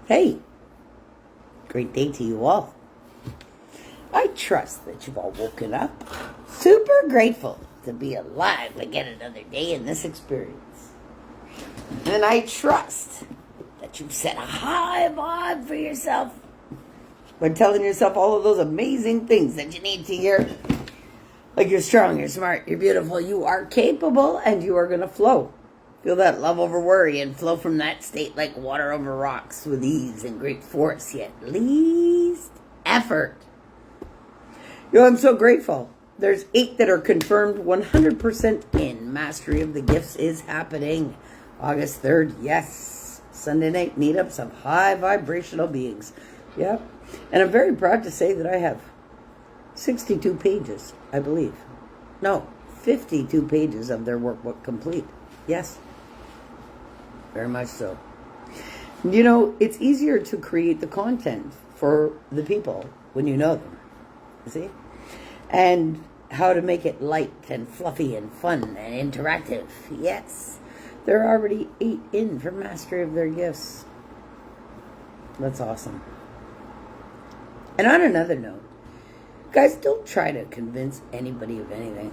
Hey, great day to you all. I trust that you've all woken up super grateful to be alive again another day in this experience. And I trust that you've set a high vibe for yourself by telling yourself all of those amazing things that you need to hear. Like you're strong, you're smart, you're beautiful, you are capable, and you are going to flow. Feel that love over worry and flow from that state like water over rocks with ease and great force, yet least effort. I'm so grateful. There's 8 that are confirmed 100% in. Mastery of the Gifts is happening August 3rd. Yes. Sunday night meetups of high vibrational beings. Yep. And I'm very proud to say that I have 62 pages, I believe. No, 52 pages of their workbook complete. Yes. Very much so. It's easier to create the content for the people when you know them. You see? And how to make it light and fluffy and fun and interactive. Yes. There are already 8 in for Mastery of their Gifts. That's awesome. And on another note, guys, don't try to convince anybody of anything.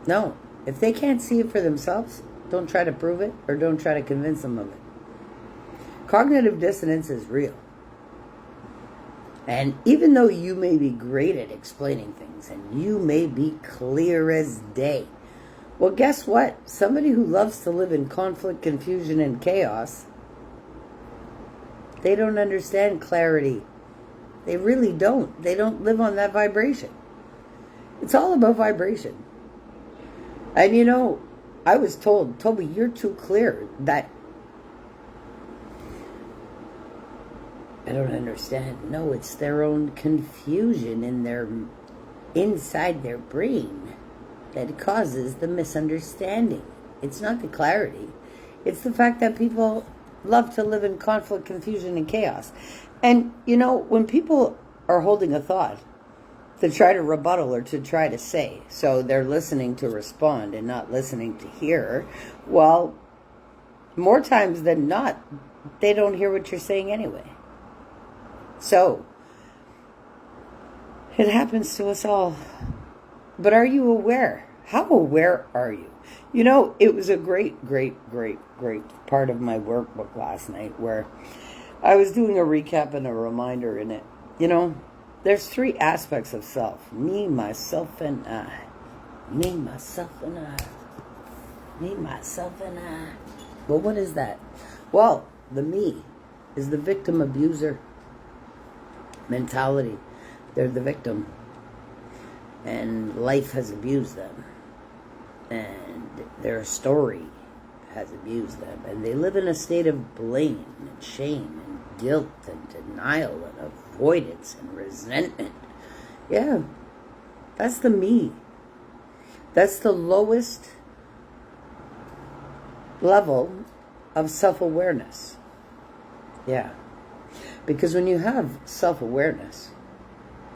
No. If they can't see it for themselves, don't try to prove it or don't try to convince them of it. Cognitive dissonance is real. And even though you may be great at explaining things and you may be clear as day, well, guess what? Somebody who loves to live in conflict, confusion, and chaos, they don't understand clarity. They really don't. They don't live on that vibration. It's all about vibration. And I was told, Toby, you're too clear. That I don't understand. No, it's their own confusion inside their brain that causes the misunderstanding. It's not the clarity. It's the fact that people love to live in conflict, confusion, and chaos. And, when people are holding a thought to try to rebuttal or to try to say, so they're listening to respond and not listening to hear, well, more times than not, they don't hear what you're saying anyway. So, it happens to us all. But are you aware? How aware are you? It was a great part of my workbook last night where I was doing a recap and a reminder in it. There's 3 aspects of self. Me, myself, and I. Me, myself, and I. Me, myself, and I. Well, what is that? Well, the me is the victim abuser mentality. They're the victim. And life has abused them. And their story has abused them. And they live in a state of blame and shame and guilt and denial and avoidance and resentment. Yeah, that's the me. That's the lowest level of self-awareness. Yeah. Because when you have self-awareness,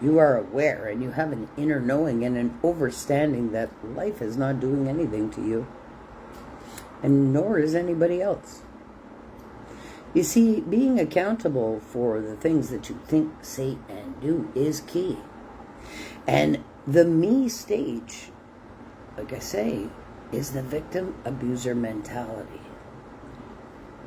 you are aware and you have an inner knowing and an understanding that life is not doing anything to you. And nor is anybody else. You see, being accountable for the things that you think, say, and do is key. And the me stage, like I say, is the victim abuser mentality.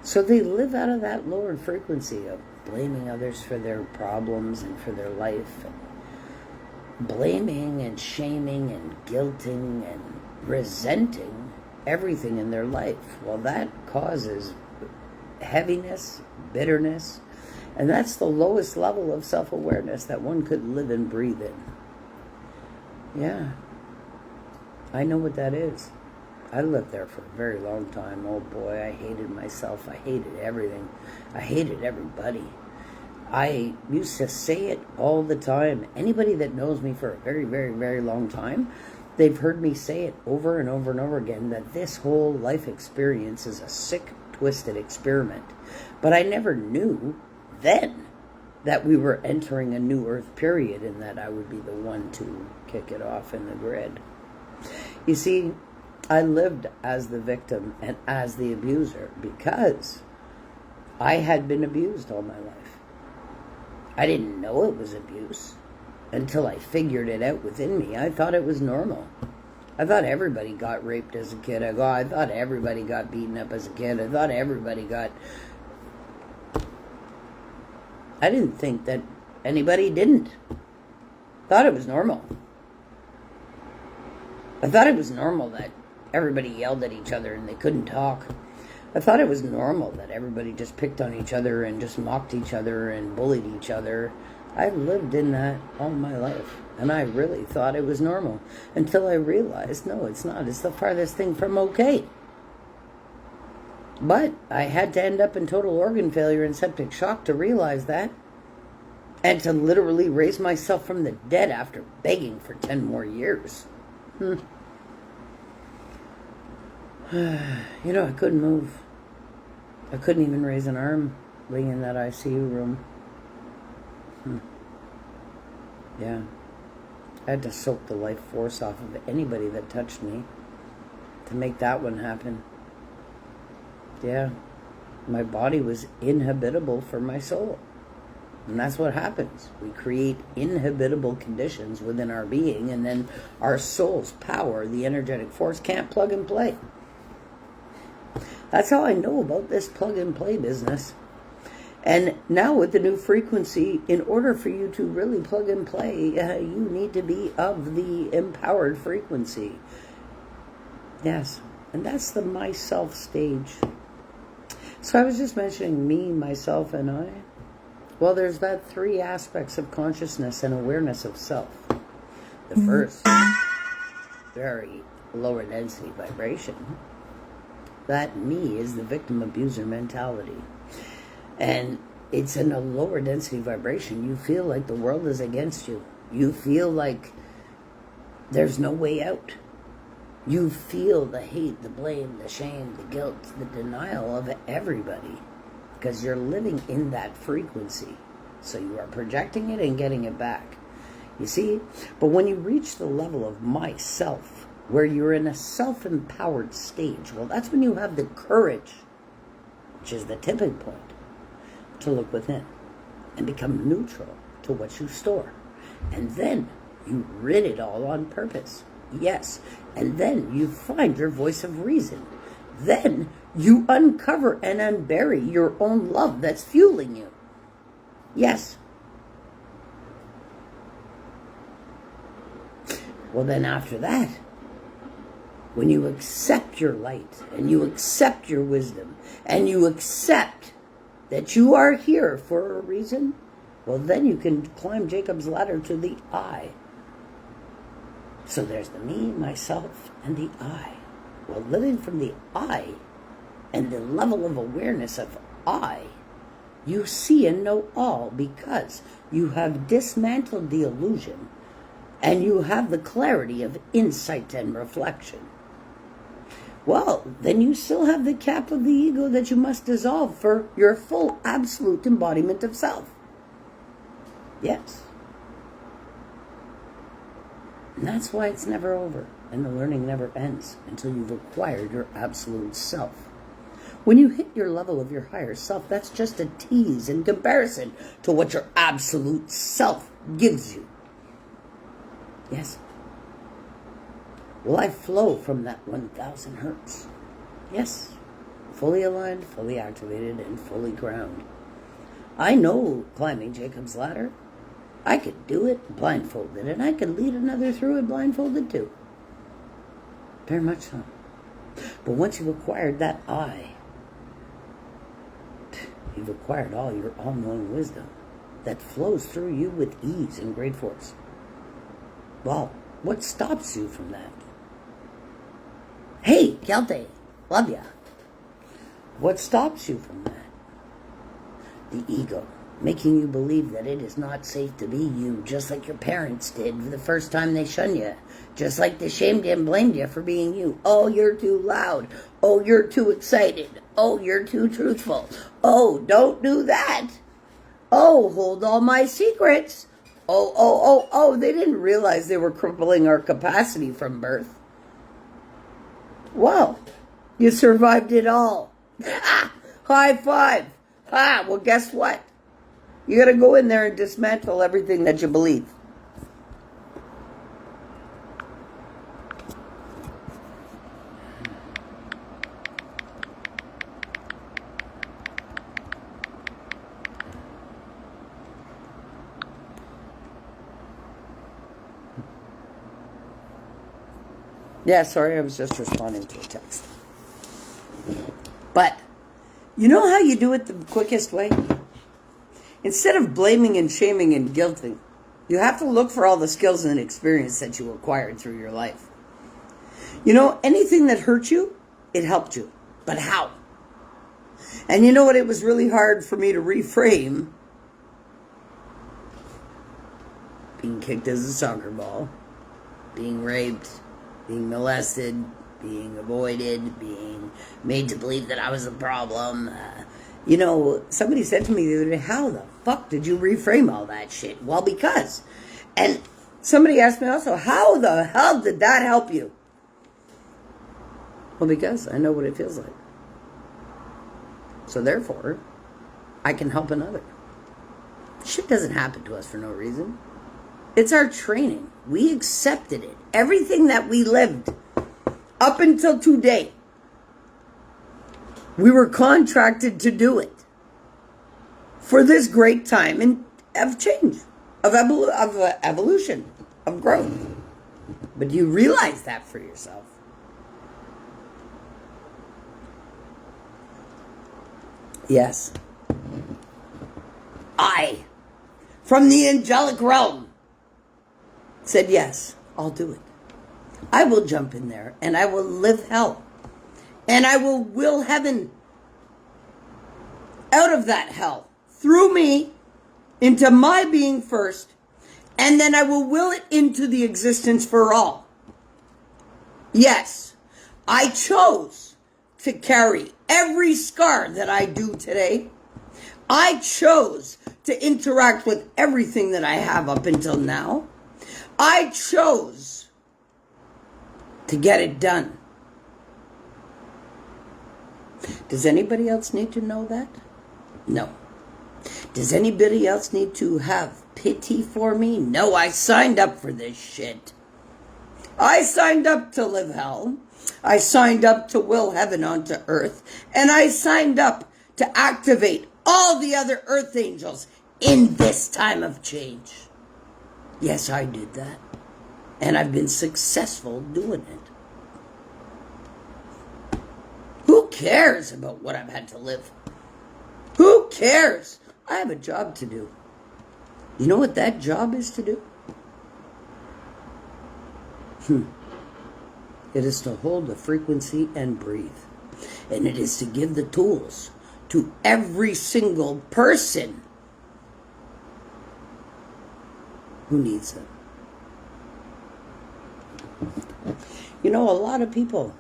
So they live out of that lower frequency of blaming others for their problems and for their life, and blaming and shaming and guilting and resenting everything in their life. Well, that causes heaviness, bitterness, and that's the lowest level of self-awareness that one could live and breathe in. Yeah, I know what that is. I lived there for a very long time. Oh boy, I hated myself. I hated everything. I hated everybody. I used to say it all the time. Anybody that knows me for a very, very, very long time, they've heard me say it over and over and over again, that this whole life experience is a sick, twisted experiment. But I never knew then that we were entering a new earth period and that I would be the one to kick it off in the grid. You see, I lived as the victim and as the abuser because I had been abused all my life. I didn't know it was abuse until I figured it out within me. I thought it was normal. I thought everybody got raped as a kid. I thought everybody got beaten up as a kid. I thought everybody got... I didn't think that anybody didn't. Thought it was normal. I thought it was normal that everybody yelled at each other and they couldn't talk. I thought it was normal that everybody just picked on each other and just mocked each other and bullied each other. I lived in that all my life, and I really thought it was normal until I realized, no, it's not. It's the farthest thing from okay. But I had to end up in total organ failure and septic shock to realize that, and to literally raise myself from the dead after begging for 10 more years. You know, I couldn't move. I couldn't even raise an arm laying in that ICU room. Yeah. I had to soak the life force off of anybody that touched me to make that one happen. Yeah. My body was inhabitable for my soul. And that's what happens. We create inhabitable conditions within our being, and then our soul's power, the energetic force, can't plug and play. That's how I know about this plug and play business. And now with the new frequency, in order for you to really plug and play, you need to be of the empowered frequency. Yes, and that's the myself stage. So I was just mentioning me, myself, and I. Well, there's that 3 aspects of consciousness and awareness of self. The first, very lower density vibration. That me is the victim abuser mentality. And it's in a lower density vibration. You feel like the world is against you. You feel like there's no way out. You feel the hate, the blame, the shame, the guilt, the denial of everybody. Because you're living in that frequency. So you are projecting it and getting it back. You see? But when you reach the level of myself, where you're in a self-empowered stage, well, that's when you have the courage, which is the tipping point, to look within and become neutral to what you store. And then you rid it all on purpose. Yes. And then you find your voice of reason. Then you uncover and unbury your own love that's fueling you. Yes. Well, then after that, when you accept your light and you accept your wisdom and you accept that you are here for a reason, well, then you can climb Jacob's ladder to the I. So there's the me, myself, and the I. Well, living from the I and the level of awareness of I, you see and know all because you have dismantled the illusion and you have the clarity of insight and reflection. Well, then you still have the cap of the ego that you must dissolve for your full absolute embodiment of self. Yes. And that's why it's never over and the learning never ends until you've acquired your absolute self. When you hit your level of your higher self, that's just a tease in comparison to what your absolute self gives you. Yes. Well, I flow from that 1,000 hertz. Yes. Fully aligned, fully activated, and fully ground. I know climbing Jacob's ladder. I could do it blindfolded, and I could lead another through it blindfolded too. Very much so. But once you've acquired that I, you've acquired all your all-knowing wisdom that flows through you with ease and great force. Well, what stops you from that? Hey, Kelte, love ya. What stops you from that? The ego, making you believe that it is not safe to be you, just like your parents did the first time they shunned you. Just like they shamed you and blamed you for being you. Oh, you're too loud. Oh, you're too excited. Oh, you're too truthful. Oh, don't do that. Oh, hold all my secrets. Oh, they didn't realize they were crippling our capacity from birth. Wow, you survived it all. High five. Ah, well, guess what? You got to go in there and dismantle everything that you believe. Yeah, sorry, I was just responding to a text. But you know how you do it the quickest way? Instead of blaming and shaming and guilting, you have to look for all the skills and experience that you acquired through your life. You know, anything that hurt you, it helped you. But how? And you know what? It was really hard for me to reframe being kicked as a soccer ball, being raped, being molested, being avoided, being made to believe that I was a problem. You know, somebody said to me the other day, how the fuck did you reframe all that shit? Well, because. And somebody asked me also, how the hell did that help you? Well, because I know what it feels like. So therefore, I can help another. Shit doesn't happen to us for no reason. It's our training. We accepted it. Everything that we lived up until today, we were contracted to do it for this great time of change, of evolution, of growth. But you realize that for yourself. Yes. I, from the angelic realm, said, yes, I'll do it. I will jump in there and I will live hell. And I will will heaven out of that hell through me into my being first. And then I will will it into the existence for all. Yes, I chose to carry every scar that I do today. I chose to interact with everything that I have up until now. I chose to get it done. Does anybody else need to know that? No. Does anybody else need to have pity for me? No, I signed up for this shit. I signed up to live hell. I signed up to will heaven onto earth. And I signed up to activate all the other earth angels in this time of change. Yes, I did that. And I've been successful doing it. Who cares about what I've had to live? Who cares? I have a job to do. You know what that job is to do? It is to hold the frequency and breathe. And it is to give the tools to every single person who needs them. You know, a lot of people,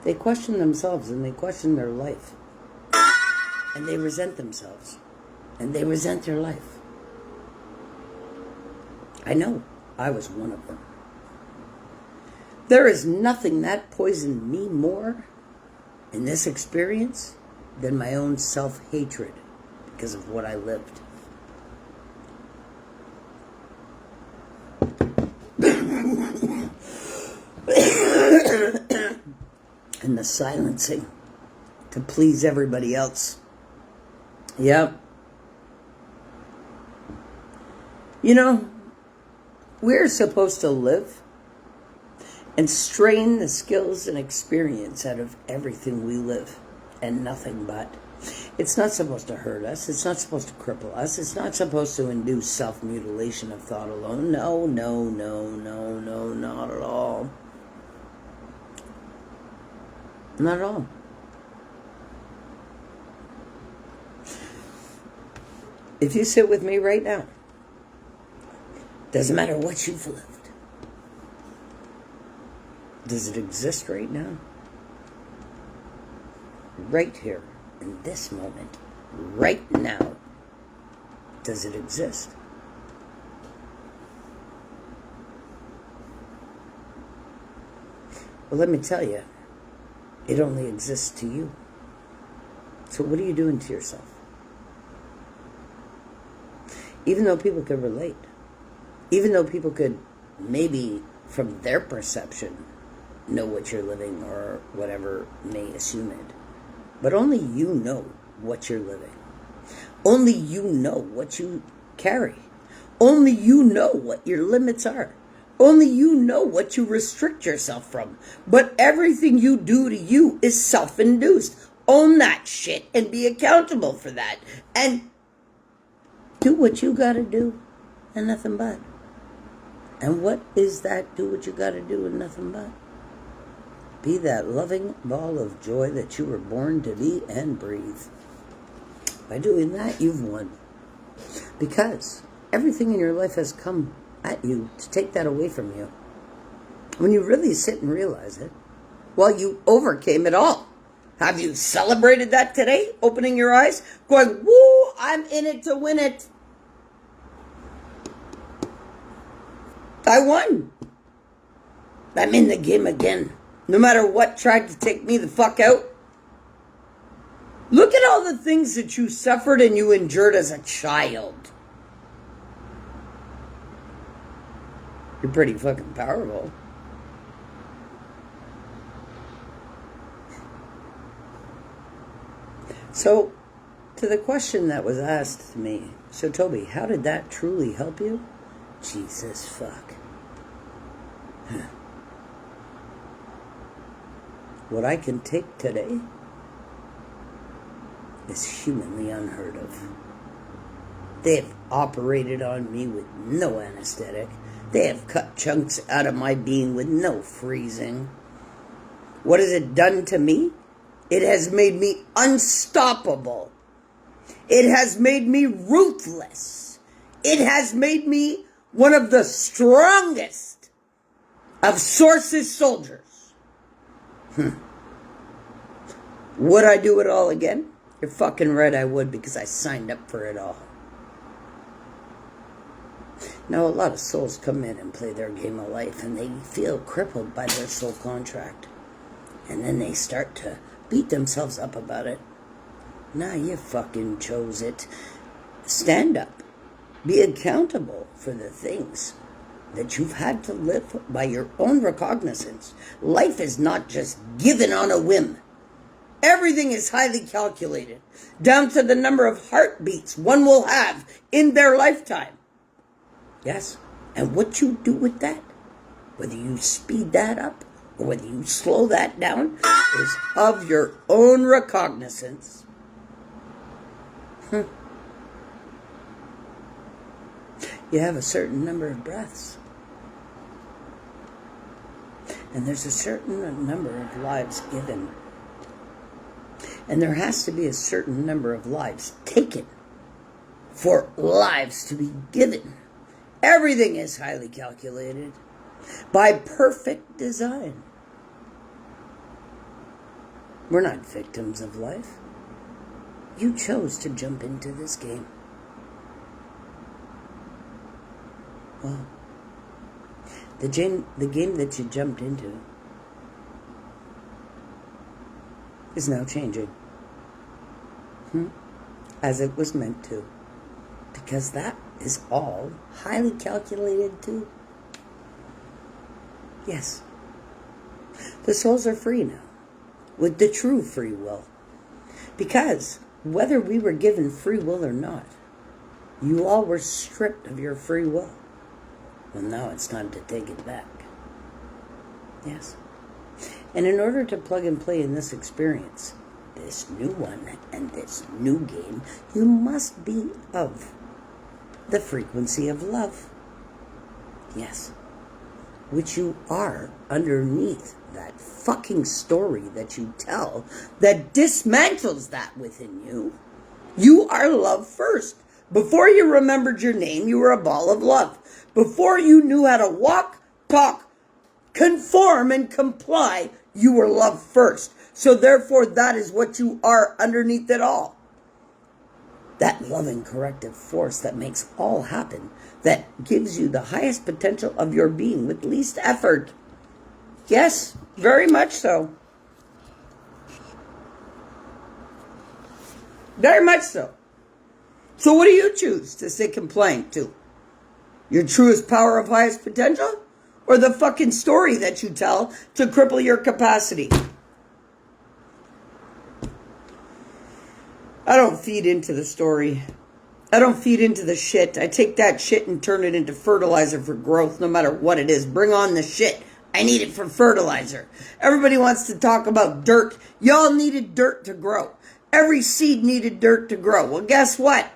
they question themselves and they question their life. And they resent themselves. And they resent their life. I know. I was one of them. There is nothing that poisoned me more in this experience than my own self-hatred because of what I lived. And the silencing to please everybody else. Yep. You know, we're supposed to live and strain the skills and experience out of everything we live and nothing but. It's not supposed to hurt us. It's not supposed to cripple us. It's not supposed to induce self-mutilation of thought alone. No, no, no, no, no, not at all. Not at all. If you sit with me right now, doesn't matter what you've lived. Does it exist right now? Right here, in this moment, right now. Does it exist? Well, let me tell you, it only exists to you. So what are you doing to yourself? Even though people could relate, even though people could maybe from their perception know what you're living or whatever may assume it, but only you know what you're living. Only you know what you carry. Only you know what your limits are. Only you know what you restrict yourself from. But everything you do to you is self-induced. Own that shit and be accountable for that. And do what you gotta do and nothing but. And what is that? Do what you gotta do and nothing but. Be that loving ball of joy that you were born to be and breathe. By doing that, you've won. Because everything in your life has come at you to take that away from you. When you really sit and realize it, well, you overcame it all. Have you celebrated that today? Opening your eyes, going, woo, I'm in it to win it. I won. I'm in the game again. No matter what tried to take me the fuck out. Look at all the things that you suffered and you endured as a child. You're pretty fucking powerful. So, to the question that was asked to me, so Toby, how did that truly help you? Jesus fuck. What I can take today is humanly unheard of. They have operated on me with no anesthetic. They have cut chunks out of my being with no freezing. What has it done to me? It has made me unstoppable. It has made me ruthless. It has made me one of the strongest of Source's soldiers. Would I do it all again? You're fucking right I would, because I signed up for it all. Now, a lot of souls come in and play their game of life, and they feel crippled by their soul contract. And then they start to beat themselves up about it. Nah, you fucking chose it. Stand up. Be accountable for the things that you've had to live by your own recognizance. Life is not just given on a whim. Everything is highly calculated, down to the number of heartbeats one will have in their lifetime. Yes, and what you do with that, whether you speed that up or whether you slow that down, is of your own recognizance. You have a certain number of breaths. And there's a certain number of lives given. And there has to be a certain number of lives taken for lives to be given. Everything is highly calculated by perfect design. We're not victims of life. You chose to jump into this game. Well, the game that you jumped into is now changing. As it was meant to. Because that is all highly calculated too. Yes. The souls are free now. With the true free will. Because whether we were given free will or not, you all were stripped of your free will. Well, now it's time to take it back. Yes. And in order to plug and play in this experience, this new one and this new game, you must be of the frequency of love. Yes. Which you are underneath that fucking story that you tell that dismantles that within you. You are love first. Before you remembered your name, you were a ball of love. Before you knew how to walk, talk, conform, and comply, you were love first. So therefore, that is what you are underneath it all. That loving corrective force that makes all happen, that gives you the highest potential of your being with least effort. Yes, very much so. Very much so. So what do you choose to stick and plank to? Your truest power of highest potential? Or the fucking story that you tell to cripple your capacity? I don't feed into the story. I don't feed into the shit. I take that shit and turn it into fertilizer for growth, no matter what it is. Bring on the shit. I need it for fertilizer. Everybody wants to talk about dirt. Y'all needed dirt to grow. Every seed needed dirt to grow. Well, guess what?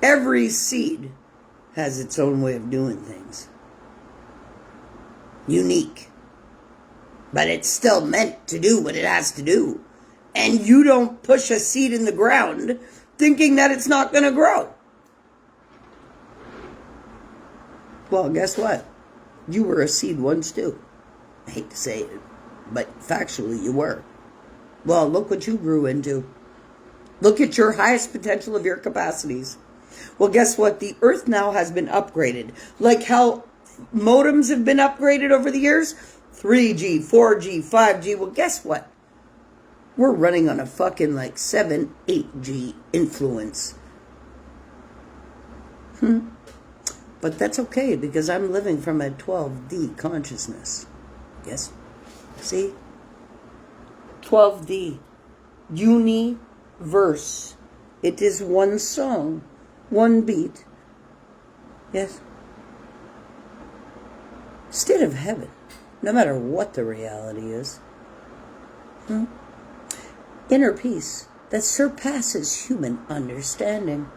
Every seed has its own way of doing things. Unique. But it's still meant to do what it has to do. And you don't push a seed in the ground thinking that it's not going to grow. Well, guess what? You were a seed once too. I hate to say it, but factually you were. Well, look what you grew into. Look at your highest potential of your capacities. Well, guess what? The earth now has been upgraded. Like how modems have been upgraded over the years. 3G, 4G, 5G. Well, guess what? We're running on a fucking like 7, 8G influence. But that's okay because I'm living from a 12D consciousness. Yes? See? 12D. Universe. It is one song. One beat. Yes? State of heaven. No matter what the reality is. Inner peace that surpasses human understanding.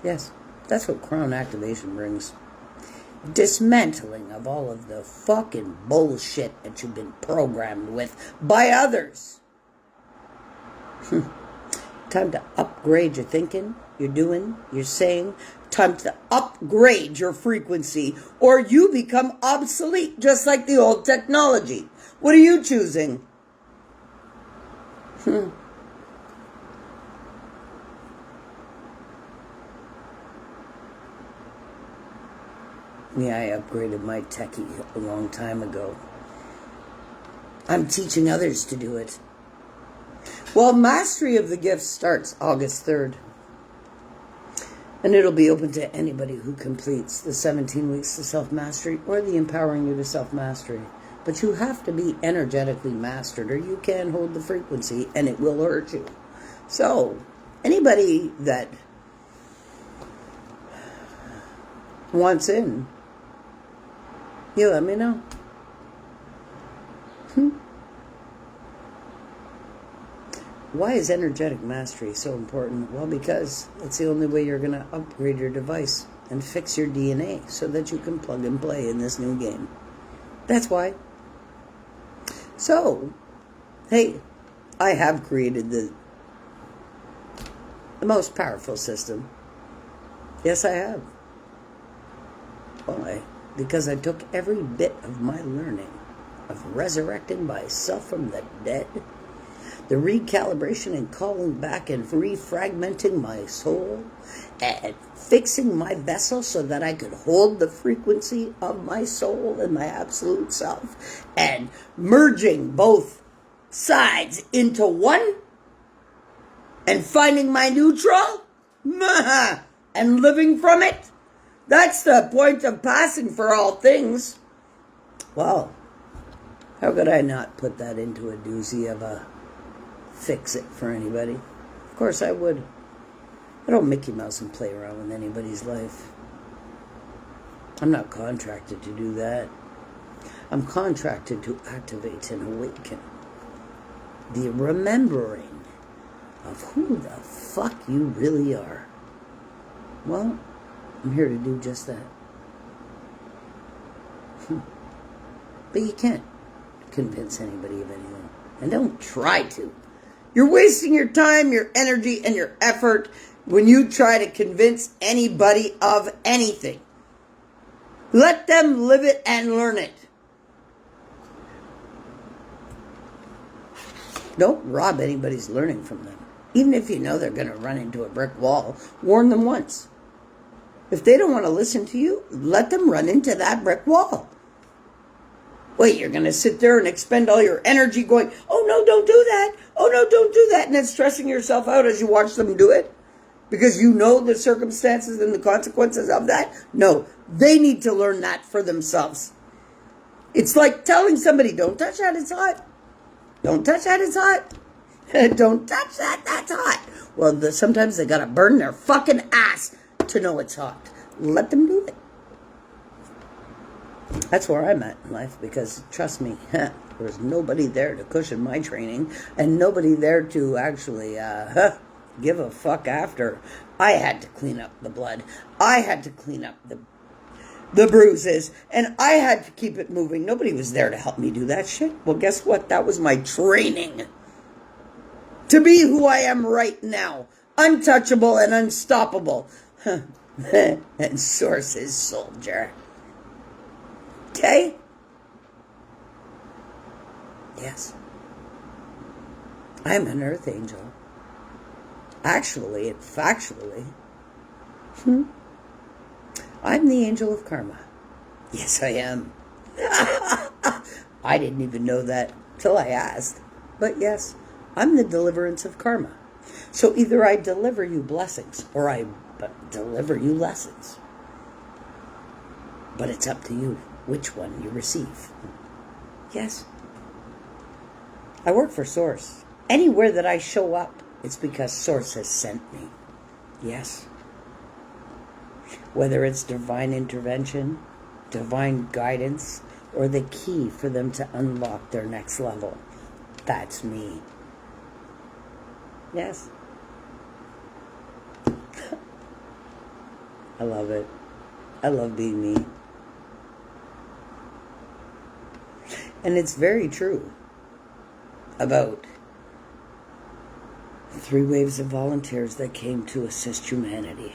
Yes, that's what crown activation brings. Dismantling of all of the fucking bullshit that you've been programmed with by others. Time to upgrade your thinking, your doing, your saying. Time to upgrade your frequency or you become obsolete just like the old technology. What are you choosing? Yeah, I upgraded my techie a long time ago. I'm teaching others to do it. Well, Mastery of the Gifts starts August 3rd. And it'll be open to anybody who completes the 17 weeks to self-mastery or the Empowering You to Self-Mastery. But you have to be energetically mastered or you can't hold the frequency and it will hurt you. So, anybody that wants in, you let me know. Why is energetic mastery so important? Well, because it's the only way you're going to upgrade your device and fix your DNA so that you can plug and play in this new game. That's why. So, hey, I have created the most powerful system. Yes, I have. Why? Because I took every bit of my learning of resurrecting myself from the dead, the recalibration and calling back and refragmenting my soul and fixing my vessel so that I could hold the frequency of my soul and my absolute self and merging both sides into one and finding my neutral and living from it. That's the point of passing for all things. Well, how could I not put that into a doozy of a fix it for anybody? Of course I would. I don't Mickey Mouse and play around with anybody's life. I'm not contracted to do that. I'm contracted to activate and awaken the remembering of who the fuck you really are. Well, I'm here to do just that. But you can't convince anybody of anything. And don't try to. You're wasting your time, your energy, and your effort when you try to convince anybody of anything. Let them live it and learn it. Don't rob anybody's learning from them. Even if you know they're going to run into a brick wall, warn them once. If they don't want to listen to you, let them run into that brick wall. Wait, you're going to sit there and expend all your energy going, oh no, don't do that. Oh no, don't do that. And then stressing yourself out as you watch them do it? Because you know the circumstances and the consequences of that? No, they need to learn that for themselves. It's like telling somebody, don't touch that, it's hot. Don't touch that, it's hot. Don't touch that, that's hot. Well, sometimes they gotta burn their fucking ass to know it's hot. Let them do it. That's where I'm at in life, because trust me, there was nobody there to cushion my training and nobody there to actually give a fuck after. I had to clean up the blood. I had to clean up the bruises, and I had to keep it moving. Nobody was there to help me do that shit. Well, guess what? That was my training to be who I am right now. Untouchable and unstoppable. And Source is soldier. Okay? Yes. I'm an earth angel. Actually and factually, I'm the angel of karma. Yes, I am. I didn't even know that till I asked. But yes, I'm the deliverance of karma. So either I deliver you blessings or I deliver you lessons. But it's up to you which one you receive. Yes. I work for Source. Anywhere that I show up, it's because Source has sent me. Yes. Whether it's divine intervention, divine guidance, or the key for them to unlock their next level. That's me. Yes. I love it. I love being me. And it's very true about 3 waves of volunteers that came to assist humanity.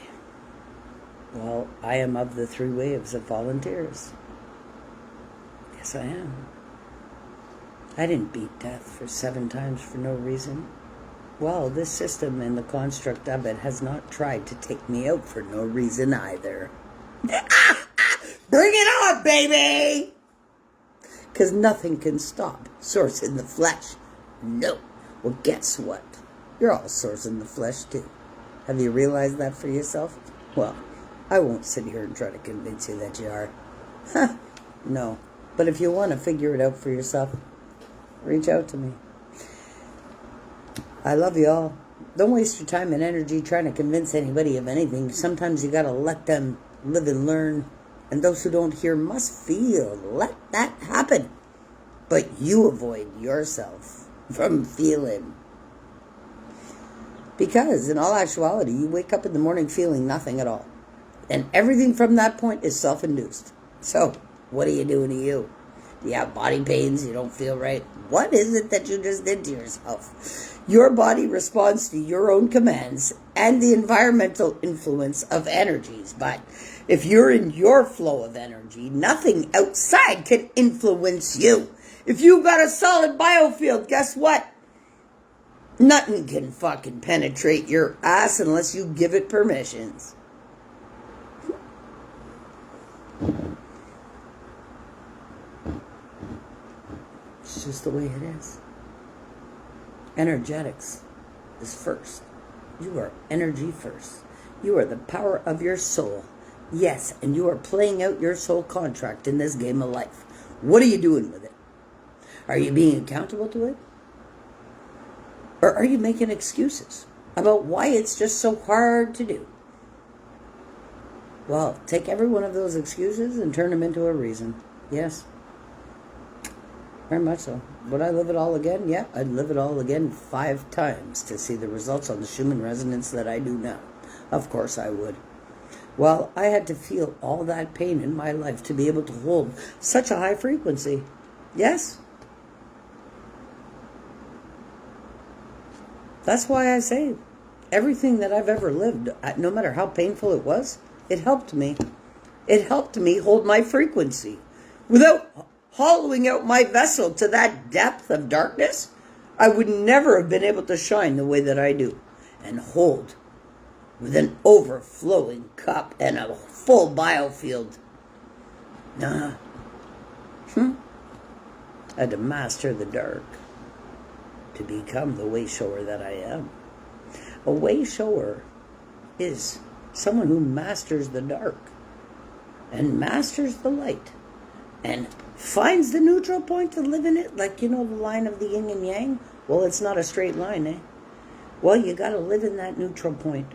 Well, I am of the 3 waves of volunteers. Yes, I am. I didn't beat death for 7 times for no reason. Well, this system and the construct of it has not tried to take me out for no reason either. Bring it on, baby! Because nothing can stop Source in the flesh. No. Well, guess what? You're all Source in the flesh, too. Have you realized that for yourself? Well, I won't sit here and try to convince you that you are. No. But if you want to figure it out for yourself, reach out to me. I love you all. Don't waste your time and energy trying to convince anybody of anything. Sometimes you got to let them live and learn. And those who don't hear must feel. Let that happen. But you avoid yourself from feeling. Because in all actuality, you wake up in the morning feeling nothing at all. And everything from that point is self-induced. So, what are you doing to you? Do you have body pains? You don't feel right? What is it that you just did to yourself? Your body responds to your own commands and the environmental influence of energies. But if you're in your flow of energy, nothing outside can influence you. If you got a solid biofield, guess what? Nothing can fucking penetrate your ass unless you give it permissions. It's just the way it is. Energetics is first. You are energy first. You are the power of your soul. Yes, and you are playing out your soul contract in this game of life. What are you doing with it? Are you being accountable to it? Or are you making excuses about why it's just so hard to do? Well, take every one of those excuses and turn them into a reason. Yes. Very much so. Would I live it all again? Yeah, I'd live it all again 5 times to see the results on the Schumann resonance that I do now. Of course I would. Well, I had to feel all that pain in my life to be able to hold such a high frequency. Yes. That's why I say everything that I've ever lived, no matter how painful it was, it helped me. It helped me hold my frequency. Without hollowing out my vessel to that depth of darkness, I would never have been able to shine the way that I do and hold with an overflowing cup and a full biofield. I had to master the dark to become the way shower that I am. A way shower is someone who masters the dark and masters the light and finds the neutral point to live in it. Like, the line of the yin and yang? Well, it's not a straight line, eh? Well, you got to live in that neutral point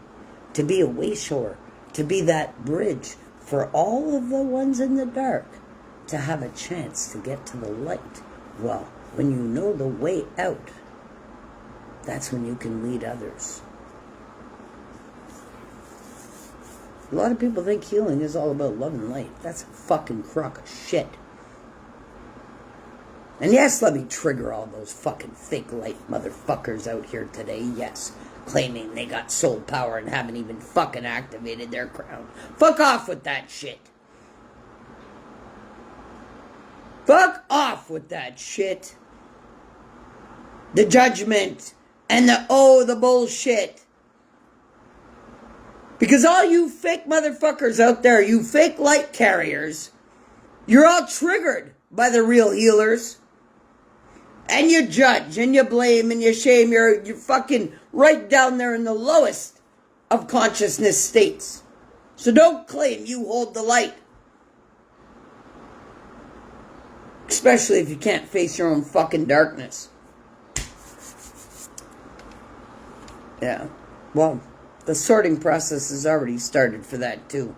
to be a way shower, to be that bridge for all of the ones in the dark to have a chance to get to the light. Well, when you know the way out, that's when you can lead others. A lot of people think healing is all about love and light. That's a fucking crock of shit. And yes, let me trigger all those fucking fake light motherfuckers out here today. Yes, claiming they got soul power and haven't even fucking activated their crown. Fuck off with that shit. Fuck off with that shit. The judgment and the bullshit. Because all you fake motherfuckers out there, you fake light carriers, you're all triggered by the real healers. And you judge, and you blame, and you shame. You're fucking right down there in the lowest of consciousness states. So don't claim you hold the light. Especially if you can't face your own fucking darkness. Yeah. Well, the sorting process has already started for that too.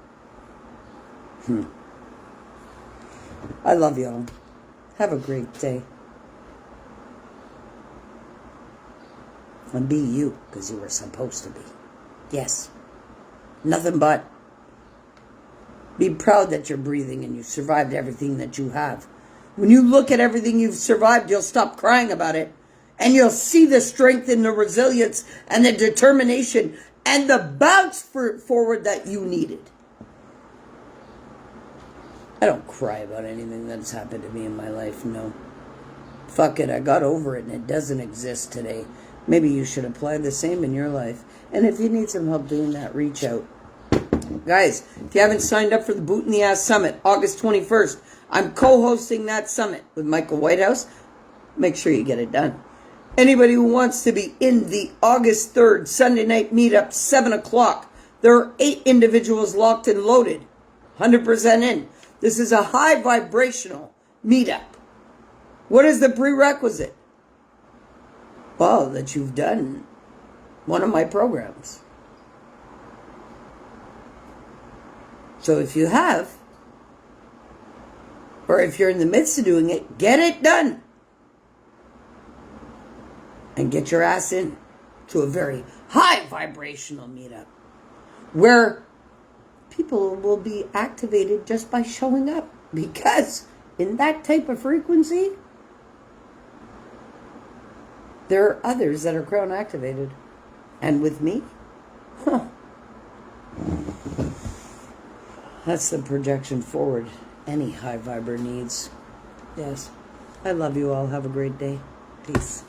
I love y'all. Have a great day. And be you, because you were supposed to be. Yes. Nothing but. Be proud that you're breathing and you survived everything that you have. When you look at everything you've survived, you'll stop crying about it. And you'll see the strength and the resilience and the determination and the bounce forward that you needed. I don't cry about anything that's happened to me in my life, no. Fuck it, I got over it and it doesn't exist today. Maybe you should apply the same in your life. And if you need some help doing that, reach out. Guys, if you haven't signed up for the Boot in the Ass Summit, August 21st, I'm co-hosting that summit with Michael Whitehouse. Make sure you get it done. Anybody who wants to be in the August 3rd Sunday night meetup, 7 o'clock, there are 8 individuals locked and loaded. 100% in. This is a high vibrational meetup. What is the prerequisite? Well, that you've done one of my programs. So if you have, or if you're in the midst of doing it, get it done. And get your ass in to a very high vibrational meetup where people will be activated just by showing up. Because in that type of frequency, there are others that are crown activated. And with me, that's the projection forward any high vibra needs. Yes. I love you all. Have a great day. Peace.